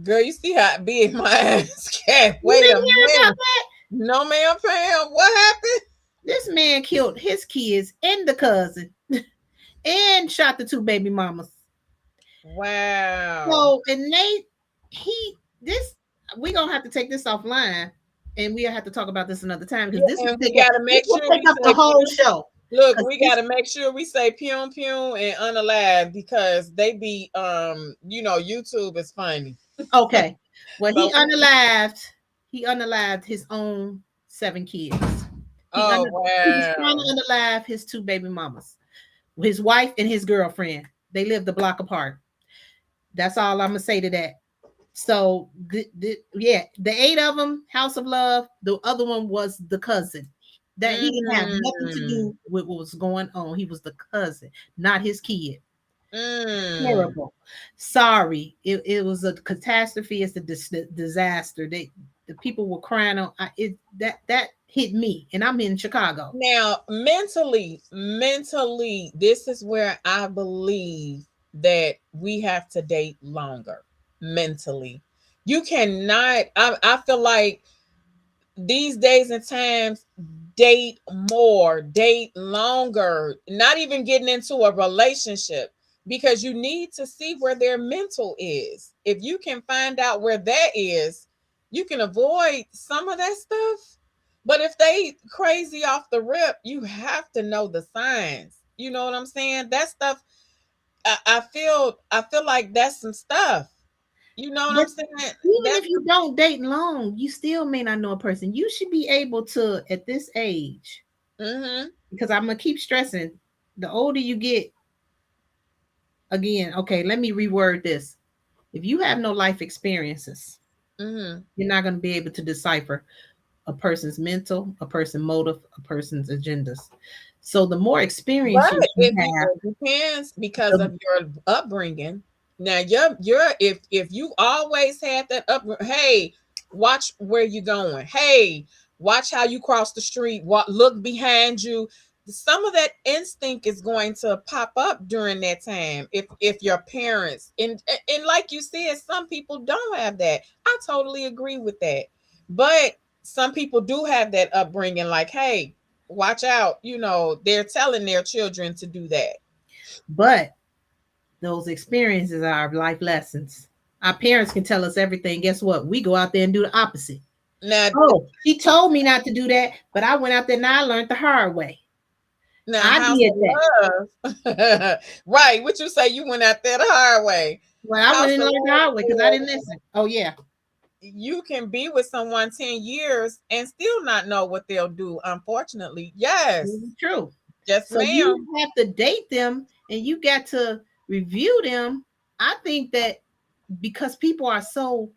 Girl, you see how big my ass cat. Wait a minute. No, ma'am, Pam. What happened? This man killed his kids and the cousin and shot the two baby mamas. Wow. So, and we're going to have to take this offline, and we'll have to talk about this another time, because we got to make sure we take up the whole show. Look, we got to make sure we say Pum Pum and Unalive, because they be, YouTube is funny. Okay. Well, he unalived his own 7 kids. Wow. He was trying to unalive his 2 baby mamas, his wife and his girlfriend. They lived a block apart. That's all I'm going to say to that. So, the 8 of them, House of Love. The other one was the cousin. That he didn't have nothing to do with what was going on. He was the cousin, not his kid. Terrible. Sorry, it was a catastrophe. It's a disaster. The people were crying on it. That hit me, and I'm in Chicago now. Mentally, this is where I believe that we have to date longer. Mentally, you cannot. I feel like these days and times, date more, date longer. Not even getting into a relationship, because you need to see where their mental is. If you can find out where that is, you can avoid some of that stuff. But if they crazy off the rip, you have to know the signs. You know what I'm saying? That stuff, I feel like that's some stuff. You know what I'm saying? Even if you don't date long, you still may not know a person. You should be able to, at this age, because I'm gonna keep stressing, the older you get, again, okay, let me reword this. If you have no life experiences, you're not going to be able to decipher a person's mental, a person's motive, a person's agendas. So the more experience you have, it depends because of your upbringing. Now, you're if you always had that hey, watch where you're going. Hey, watch how you cross the street. Look behind you. Some of that instinct is going to pop up during that time if your parents and like you said, some people don't have that. I totally agree with that. But some people do have that upbringing, like, hey, watch out, they're telling their children to do that. But those experiences are life lessons. Our parents can tell us everything. Guess what? We go out there and do the opposite. Now, she told me not to do that, but I went out there and I learned the hard way. Now, I did that. Right. What you say? You went out there the hard way. Well, I went and learned the hard way because I didn't listen. Oh, yeah. You can be with someone 10 years and still not know what they'll do, unfortunately. Yes. True. Yes, so ma'am. You have to date them and you got to review them. I think that because people are so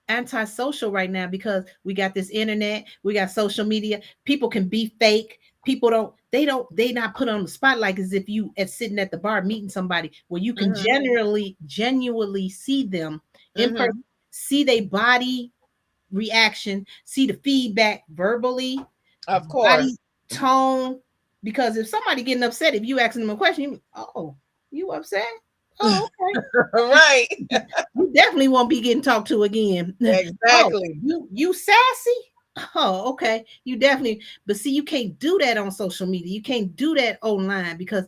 antisocial right now, because we got this internet, we got social media, people can be fake. People they not put on the spotlight as if you at sitting at the bar meeting somebody where you can genuinely see them in person, see their body reaction, see the feedback verbally, of course, body tone. Because if somebody getting upset, if you asking them a question, you upset? Oh, okay. Right. You definitely won't be getting talked to again. Exactly. You sassy? Oh, okay. You definitely, but see, you can't do that on social media. You can't do that online because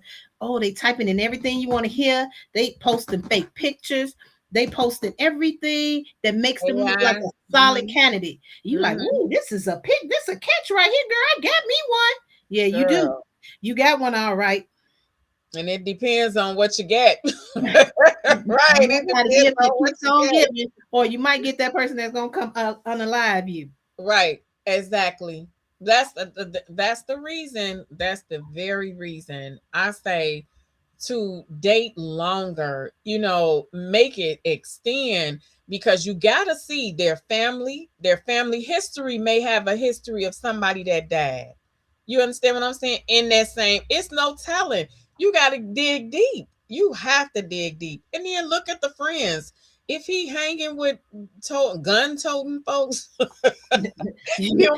they typing in everything you want to hear. They posting fake pictures. They posted everything that makes them look like a solid candidate. You like, ooh, this is a pick, this a catch right here, girl. I got me one. Yeah, you do. You got one, all right. And it depends on what you get. Right. It depends on what you get. Or you might get that person that's gonna come unalive you. Right. Exactly. That's the reason. That's the very reason I say to date longer, make it extend, because you got to see their family history may have a history of somebody that died. You understand what I'm saying? In that same, it's no telling. You got to dig deep. You have to dig deep. And then look at the friends. If he hanging with gun-toting folks, you know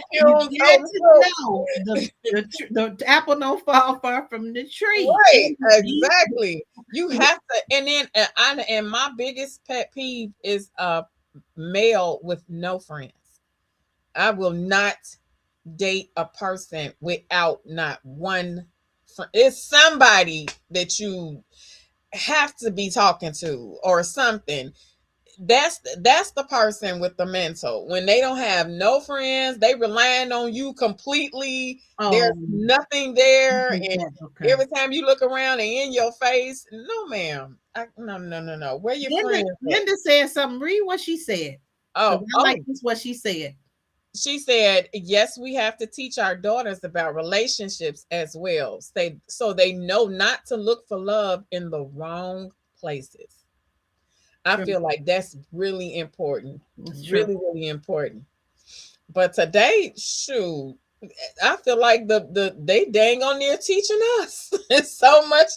the apple don't fall far from the tree. Right, exactly. You have to, and then and my biggest pet peeve is male with no friends. I will not date a person without not one friend. It's somebody that you have to be talking to or something. That's the person with the mental. When they don't have no friends, they relying on you completely. There's nothing there, and every time you look around, they in your face. No, ma'am. No. Where your friends? Linda said something. Read what she said. I like this. What she said. She said, yes, we have to teach our daughters about relationships as well, so they know not to look for love in the wrong places. I feel like that's really important. Really, really important. But today, shoot, I feel like they dang on there teaching us. It's so much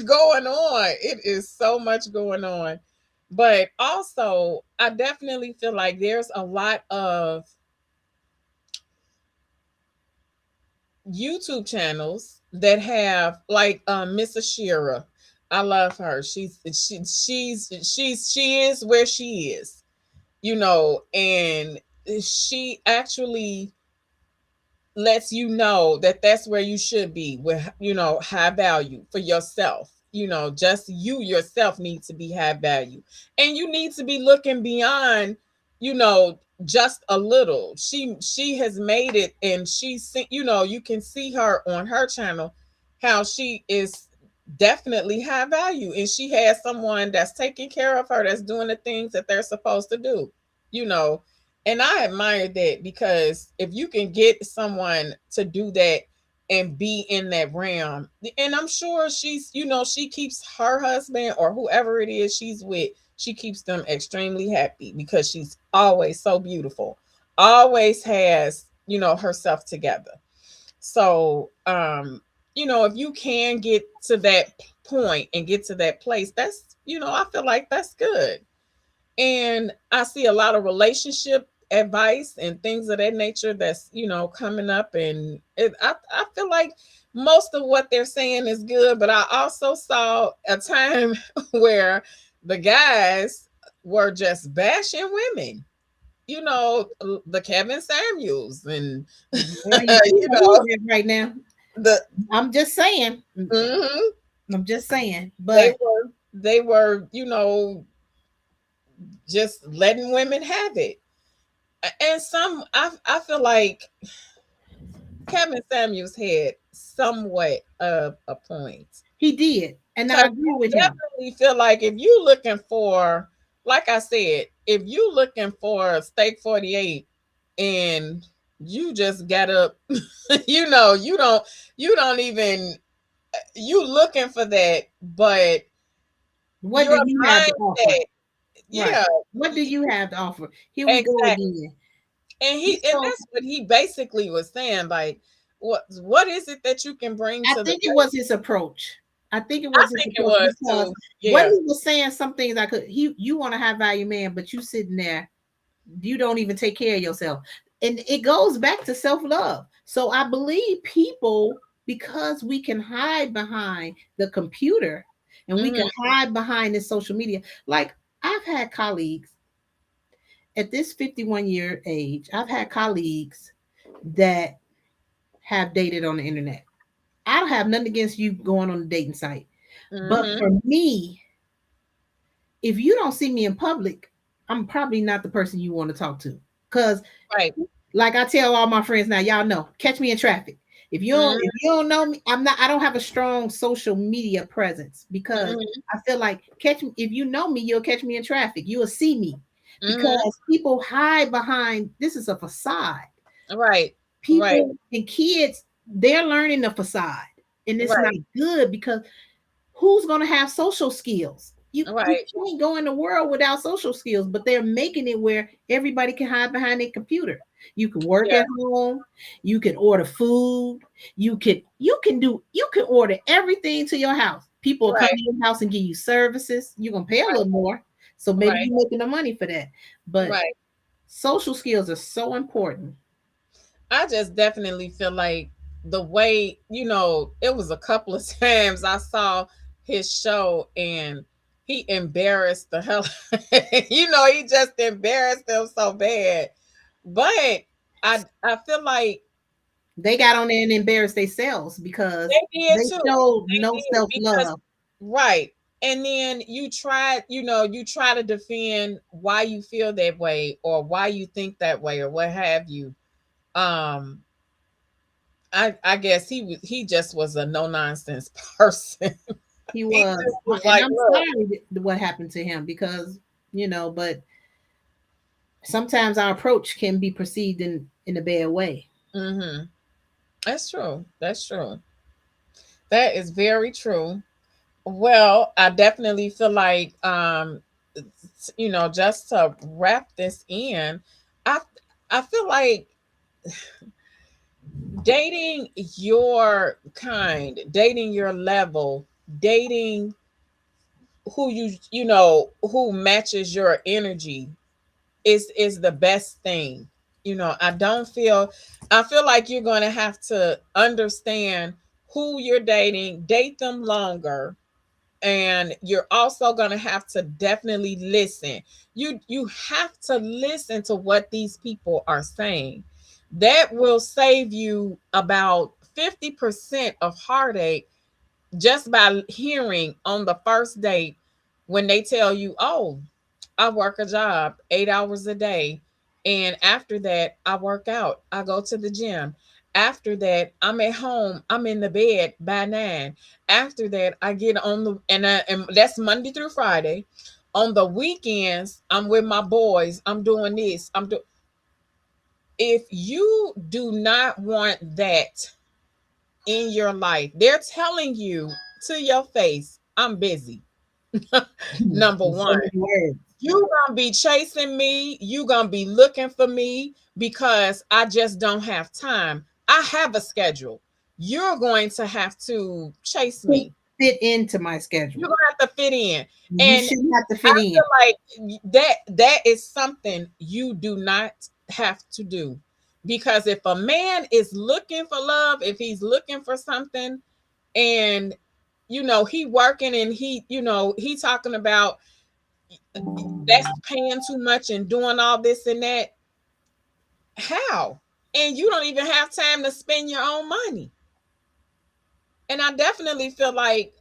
going on. It is so much going on. But also, I definitely feel like there's a lot of YouTube channels that have, like, Miss Ashira. I love her. She is where she is, and she actually lets you know that that's where you should be with, high value for yourself. Just you yourself need to be high value, and you need to be looking beyond, just a little. She has made it, and you can see her on her channel, how she is definitely high value, and she has someone that's taking care of her, that's doing the things that they're supposed to do, and I admire that, because if you can get someone to do that and be in that realm. And I'm sure she's, she keeps her husband or whoever it is she's with, she keeps them extremely happy because she's always so beautiful, always has, herself together. So, if you can get to that point and get to that place, that's, I feel like that's good. And I see a lot of relationship advice and things of that nature that's, coming up. And I feel like most of what they're saying is good, but I also saw a time where the guys were just bashing women, the Kevin Samuels and right now. I'm just saying. Mm-hmm. I'm just saying, but they were, just letting women have it. And I feel like Kevin Samuels had somewhat of a point. He did. And I agree with him. I definitely feel like if you're looking for, like I said, if you're looking for Steak 48 and you just got up, you don't even, you looking for that, but what do you have to offer? Yeah. Right. What do you have to offer? Here we go again. And that's what he basically was saying. Like, what is it that you can bring to I think it was his approach. I think it was because what he was saying, some things you want a high value man, but you sitting there, you don't even take care of yourself. And it goes back to self-love. So I believe people, because we can hide behind the computer and we can hide behind the social media. Like, I've had colleagues at this 51-year age, I've had colleagues that have dated on the internet. I don't have nothing against you going on the dating site. But for me, if you don't see me in public, I'm probably not the person you want to talk to. Because like I tell all my friends now, y'all know, catch me in traffic. If you don't know me, I don't have a strong social media presence because I feel like if you know me, you'll catch me in traffic. You will see me because people hide behind, this is a facade. Right. People and kids, they're learning the facade. And it's not good because who's going to have social skills? You can't go in the world without social skills, but they're making it where everybody can hide behind their computer. You can work at home. You can order food. You can order everything to your house. People will come to your house and give you services. You're going to pay a little more. So maybe you're making the money for that. But social skills are so important. I just definitely feel like the way, it was a couple of times I saw his show and he embarrassed the hell. He just embarrassed them so bad. But I feel like they got on there and embarrassed themselves because they showed no self-love. Right. And then you try to defend why you feel that way or why you think that way or what have you. I guess he just was a no-nonsense person. He was. And I'm sorry what happened to him because, but sometimes our approach can be perceived in a bad way. That's true. That's true. That is very true. Well, I definitely feel like, just to wrap this in, I feel like dating your kind, dating your level, dating who who matches your energy is the best thing. I feel like you're going to have to understand who you're dating, date them longer. And you're also going to have to definitely listen. You have to listen to what these people are saying. That will save you about 50% of heartache just by hearing on the first date when they tell you, oh, I work a job 8 hours a day. And after that, I work out. I go to the gym. After that, I'm at home. I'm in the bed by 9. After that, I get on and that's Monday through Friday. On the weekends, I'm with my boys. I'm doing this. If you do not want that, in your life. They're telling you to your face, I'm busy. Number one, you gonna be chasing me. You gonna be looking for me because I just don't have time. I have a schedule. You're going to have to chase me. Fit into my schedule. You're gonna have to fit in. You shouldn't have to fit in. Feel like that is something you do not have to do. Because if a man is looking for love, if he's looking for something, and he working and he talking about that's paying too much and doing all this and that, how? And you don't even have time to spend your own money. And I definitely feel like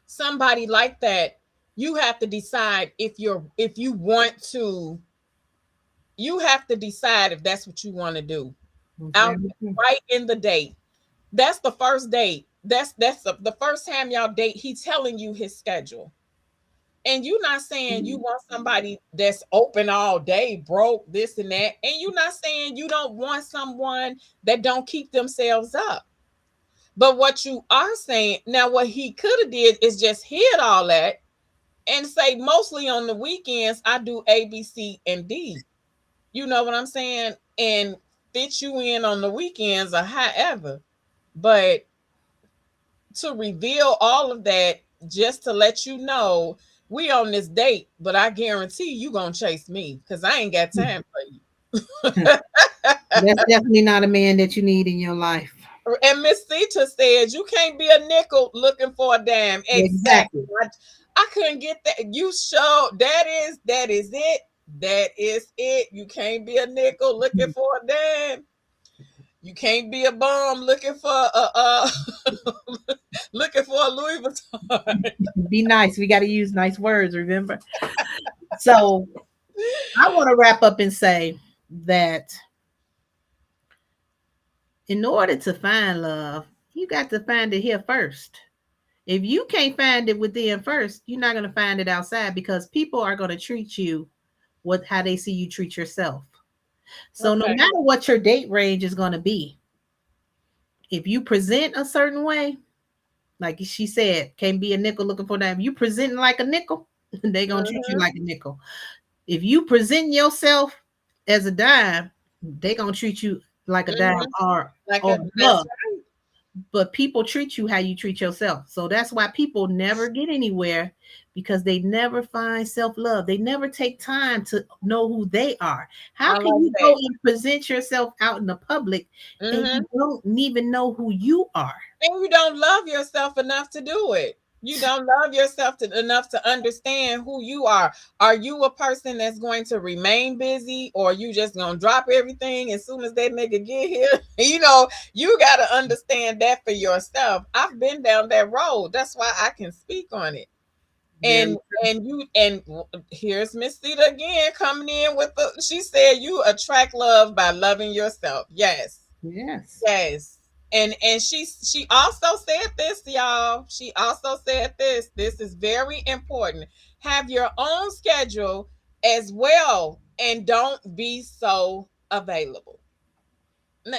somebody like that, you have to decide if you want to, you have to decide if that's what you want to do. Out right in the date. That's the first date. That's the first time y'all date. He's telling you his schedule. And you're not saying you want somebody that's open all day, broke, this and that. And you're not saying you don't want someone that don't keep themselves up. But what you are saying, now what he could have did is just hid all that and say, mostly on the weekends, I do A, B, C, and D. You know what I'm saying? And fit you in on the weekends or however. But to reveal all of that just to let you know, we on this date, but I guarantee you gonna chase me because I ain't got time for you. That's definitely not a man that you need in your life. And Miss Sita said you can't be a nickel looking for a dime. Exactly. I couldn't get that. You showed that is it. That is it. You can't be a nickel looking for a dime. You can't be a bum looking for a looking for a Louis Vuitton. Be nice. We got to use nice words, remember? So I want to wrap up and say that in order to find love, you got to find it here first. If you can't find it within first, you're not going to find it outside because people are going to treat you how they see you treat yourself. So no matter what your date range is going to be, if you present a certain way, like she said, can't be a nickel looking for that. If you presenting like a nickel, they're going to treat you like a nickel. If you present yourself as a dime, they're going to treat you like a dime or love. But people treat you how you treat yourself. So that's why people never get anywhere, because they never find self-love. They never take time to know who they are. How can you go and present yourself out in the public and you don't even know who you are? And you don't love yourself enough to do it. You don't love yourself enough to understand who you are. Are you a person that's going to remain busy, or you just going to drop everything as soon as that nigga get here? You got to understand that for yourself. I've been down that road. That's why I can speak on it. And here's Miss Sita again coming in with she said you attract love by loving yourself. Yes. And she also said this, y'all. She also said this. This is very important. Have your own schedule as well, and don't be so available.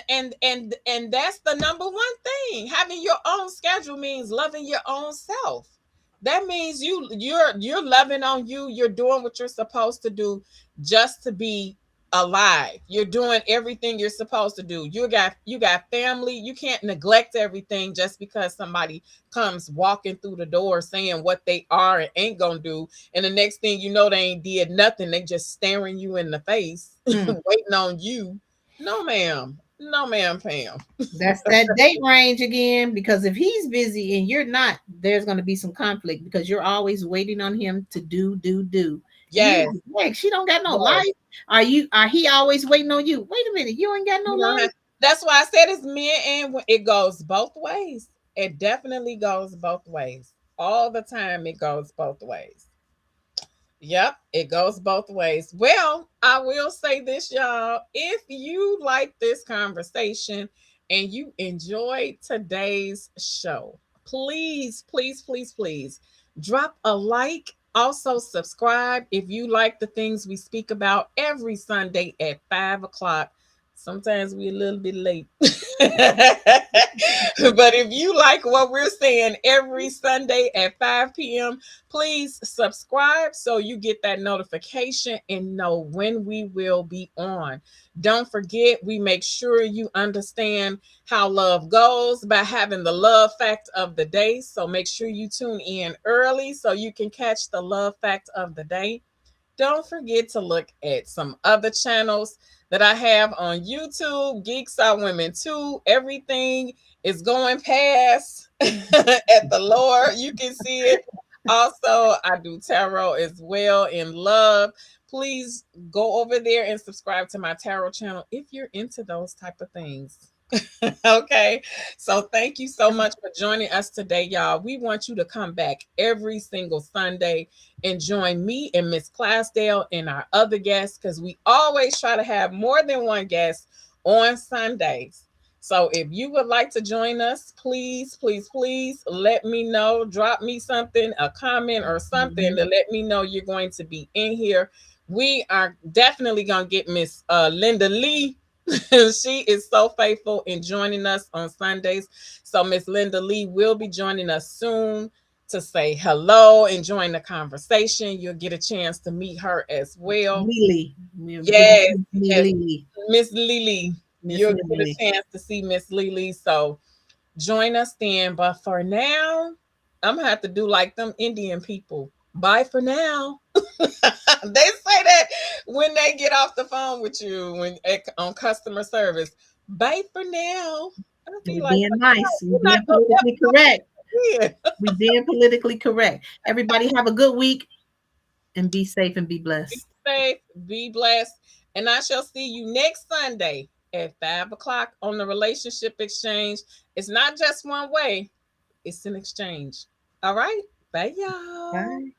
And that's the number one thing. Having your own schedule means loving your own self. That means you're loving on you. You're doing what you're supposed to do just to be alive. You're doing everything you're supposed to do. You got family. You can't neglect everything just because somebody comes walking through the door saying what they are and ain't gonna do, and the next thing you know, they ain't did nothing. They just staring you in the face, waiting on you. No, ma'am. No, ma'am, Pam. That's that date range again, because if he's busy and you're not, there's going to be some conflict because you're always waiting on him to do. Yes. Like, she don't got no life. Are he always waiting on you? Wait a minute, you ain't got no life. That's why I said it's men, and it goes both ways. It definitely goes both ways. All the time it goes both ways. Yep, it goes both ways. Well, I will say this, y'all. If you like this conversation and you enjoyed today's show, please drop a like. Also, subscribe if you like the things we speak about every Sunday at 5 o'clock Sometimes we're a little bit late. But if you like what we're saying every Sunday at 5 p.m., please subscribe so you get that notification and know when we will be on. Don't forget, we make sure you understand how love goes by having the love fact of the day. So make sure you tune in early so you can catch the love fact of the day. Don't forget to look at some other channels that I have on YouTube. Geeks Are Women Too. Everything is going past at the Lord. You can see it. Also, I do tarot as well in love. Please go over there and subscribe to my tarot channel if you're into those type of things. Okay, so thank you so much for joining us today, y'all. We want you to come back every single Sunday and join me and Miss Clasdale and our other guests, because we always try to have more than one guest on Sundays. So if you would like to join us, please, please, please let me know. Drop me something, a comment or something to let me know you're going to be in here. We are definitely going to get Miss Linda Lee. She is so faithful in joining us on Sundays. So Miss Linda Lee will be joining us soon to say hello and join the conversation. You'll get a chance to meet her as well. Lily. Yes, Miss Lily. You'll get a chance to see Miss Lily. So join us then. But for now, I'm gonna have to do like them Indian people. Bye for now. They say that when they get off the phone with you on customer service. Bye for now. We're being nice. We're being politically correct. We're being politically correct. Everybody have a good week and be safe and be blessed. Be safe, be blessed. And I shall see you next Sunday at 5 o'clock on the Relationship Exchange. It's not just one way, it's an exchange. All right. Bye, y'all. Bye.